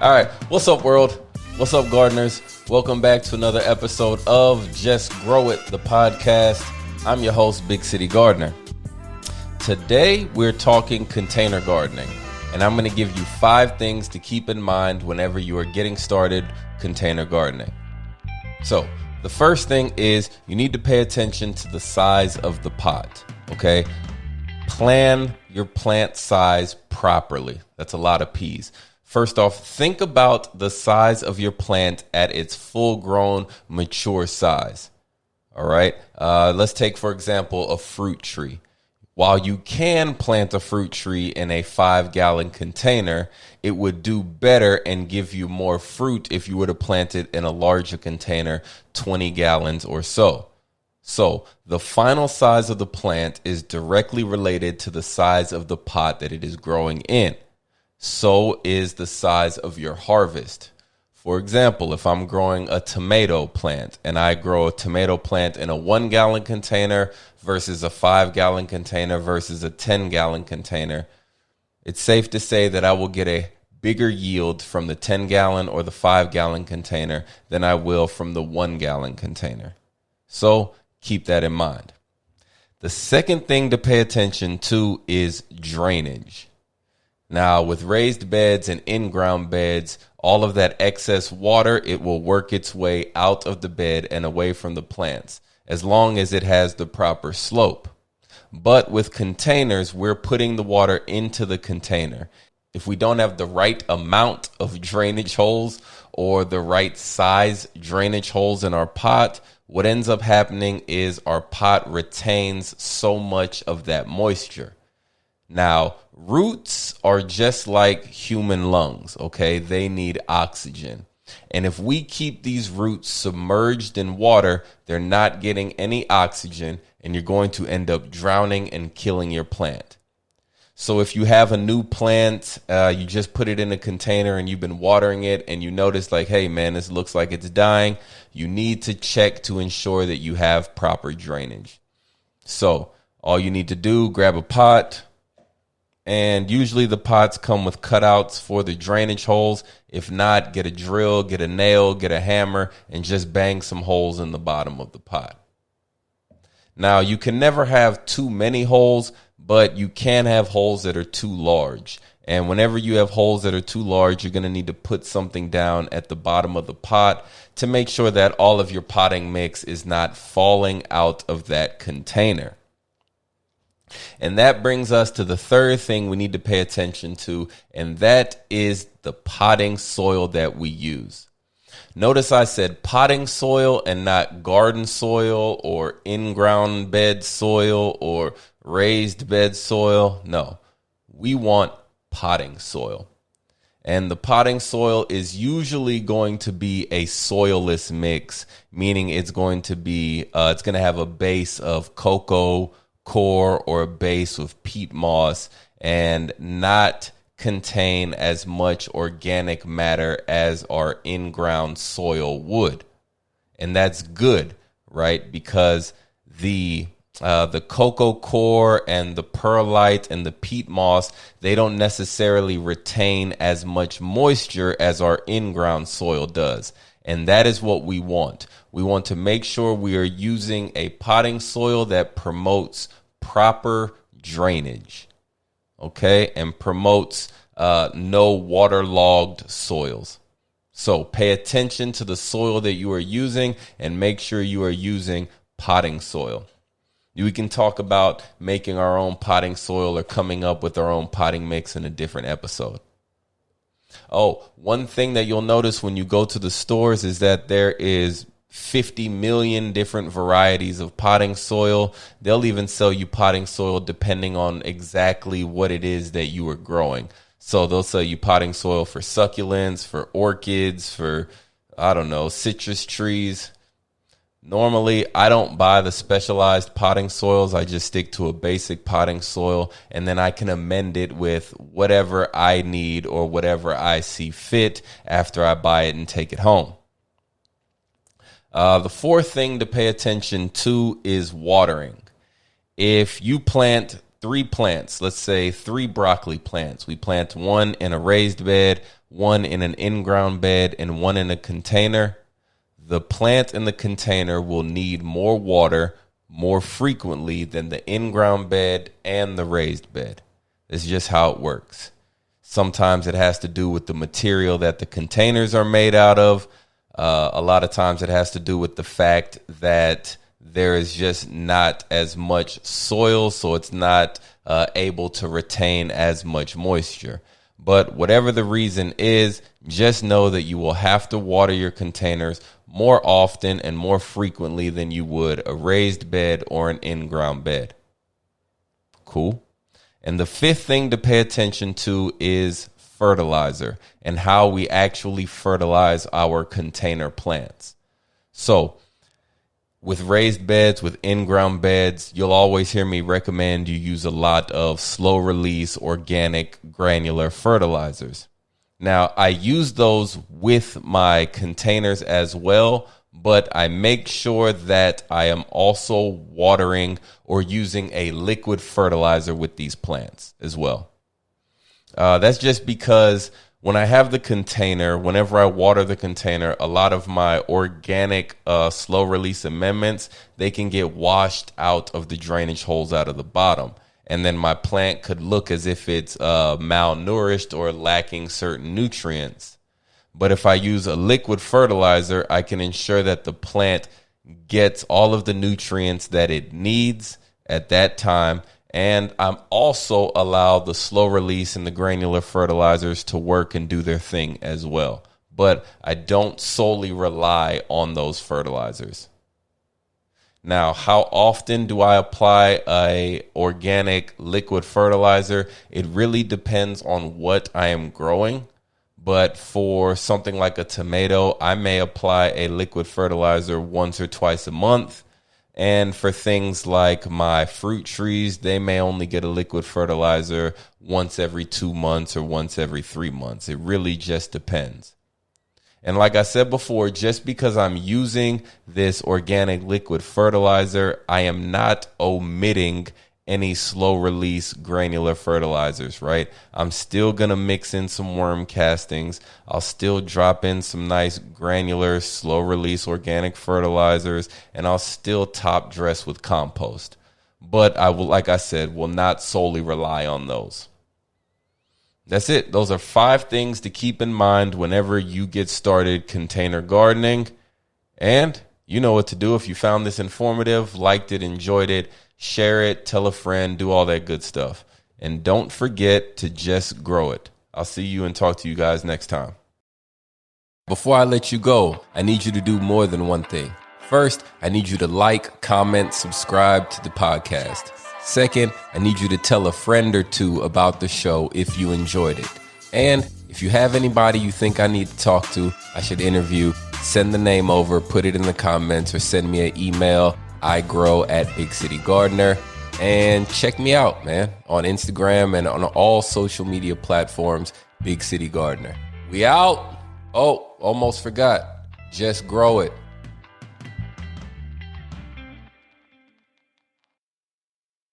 All right, what's up, world? What's up, gardeners? Welcome back to another episode of Just Grow It, the podcast. I'm your host, Big City Gardener. Today, we're talking container gardening, and I'm going to give you 5 things to keep in mind whenever you are getting started container gardening. So, the first thing is you need to pay attention to the size of the pot, okay? Plan your plant size properly. That's a lot of P's. First off, think about the size of your plant at its full-grown, mature size. All right. Let's take, for example, a fruit tree. While you can plant a fruit tree in a 5-gallon container, it would do better and give you more fruit if you were to plant it in a larger container, 20 gallons or so. So the final size of the plant is directly related to the size of the pot that it is growing in. So is the size of your harvest. For example, if I'm growing a tomato plant and I grow a tomato plant in a 1-gallon container versus a 5-gallon container versus a 10-gallon container, it's safe to say that I will get a bigger yield from the 10-gallon or the 5-gallon container than I will from the 1-gallon container. So keep that in mind. The second thing to pay attention to is drainage. Now, with raised beds and in-ground beds, all of that excess water, it will work its way out of the bed and away from the plants, as long as it has the proper slope. But with containers, we're putting the water into the container. If we don't have the right amount of drainage holes or the right size drainage holes in our pot, what ends up happening is our pot retains so much of that moisture. Now, roots are just like human lungs, okay? They need oxygen. And if we keep these roots submerged in water, they're not getting any oxygen, and you're going to end up drowning and killing your plant. So if you have a new plant, you just put it in a container and you've been watering it and you notice like, hey, man, this looks like it's dying, you need to check to ensure that you have proper drainage. So all you need to do, grab a pot. And usually the pots come with cutouts for the drainage holes. If not, get a drill, get a nail, get a hammer, and just bang some holes in the bottom of the pot. Now, you can never have too many holes, but you can have holes that are too large. And whenever you have holes that are too large, you're going to need to put something down at the bottom of the pot to make sure that all of your potting mix is not falling out of that container. And that brings us to the third thing we need to pay attention to, and that is the potting soil that we use. Notice I said potting soil and not garden soil or in-ground bed soil or raised bed soil. No, we want potting soil. And the potting soil is usually going to be a soilless mix, meaning it's going to have a base of cocoa core or a base with peat moss and not contain as much organic matter as our in-ground soil would. And that's good, right? Because the cocoa core and the perlite and the peat moss, they don't necessarily retain as much moisture as our in-ground soil does. And that is what we want. We want to make sure we are using a potting soil that promotes proper drainage, okay, and promotes no waterlogged soils. So pay attention to the soil that you are using and make sure you are using potting soil. We can talk about making our own potting soil or coming up with our own potting mix in a different episode. Oh, one thing that you'll notice when you go to the stores is that there is 50 million different varieties of potting soil. They'll even sell you potting soil depending on exactly what it is that you are growing. So they'll sell you potting soil for succulents, for orchids, for, citrus trees. Normally, I don't buy the specialized potting soils. I just stick to a basic potting soil, and then I can amend it with whatever I need or whatever I see fit after I buy it and take it home. The fourth thing to pay attention to is watering. If you plant 3 plants, let's say 3 broccoli plants, we plant one in a raised bed, one in an in-ground bed and one in a container, the plant in the container will need more water more frequently than the in-ground bed and the raised bed. It's just how it works. Sometimes it has to do with the material that the containers are made out of. A lot of times it has to do with the fact that there is just not as much soil, so it's not able to retain as much moisture. But whatever the reason is, just know that you will have to water your containers more often and more frequently than you would a raised bed or an in-ground bed. Cool. And the fifth thing to pay attention to is fertilizer and how we actually fertilize our container plants. So with raised beds, with in-ground beds, you'll always hear me recommend you use a lot of slow release organic granular fertilizers. Now, I use those with my containers as well, but I make sure that I am also watering or using a liquid fertilizer with these plants as well. That's just because when I have the container, whenever I water the container, a lot of my organic slow release amendments, they can get washed out of the drainage holes out of the bottom. And then my plant could look as if it's malnourished or lacking certain nutrients. But if I use a liquid fertilizer, I can ensure that the plant gets all of the nutrients that it needs at that time. And I'm also allow the slow release and the granular fertilizers to work and do their thing as well. But I don't solely rely on those fertilizers. Now, how often do I apply a organic liquid fertilizer? It really depends on what I am growing. But for something like a tomato, I may apply a liquid fertilizer once or twice a month. And for things like my fruit trees, they may only get a liquid fertilizer once every 2 months or once every 3 months. It really just depends. And like I said before, just because I'm using this organic liquid fertilizer, I am not omitting any slow release granular fertilizers, right? I'm still going to mix in some worm castings. I'll still drop in some nice granular slow release organic fertilizers, and I'll still top dress with compost. But I will, like I said, will not solely rely on those. That's it. Those are 5 things to keep in mind whenever you get started container gardening. And you know what to do. If you found this informative, liked it, enjoyed it, share it, tell a friend, do all that good stuff. And don't forget to just grow it. I'll see you and talk to you guys next time. Before I let you go, I need you to do more than one thing. First, I need you to like, comment, subscribe to the podcast. Second, I need you to tell a friend or two about the show if you enjoyed it. And if you have anybody you think I need to talk to, I should interview, send the name over, put it in the comments, or send me an email, igrow@BigCityGardener. And check me out, man, on Instagram and on all social media platforms, Big City Gardener. We out. Oh, almost forgot. Just grow it.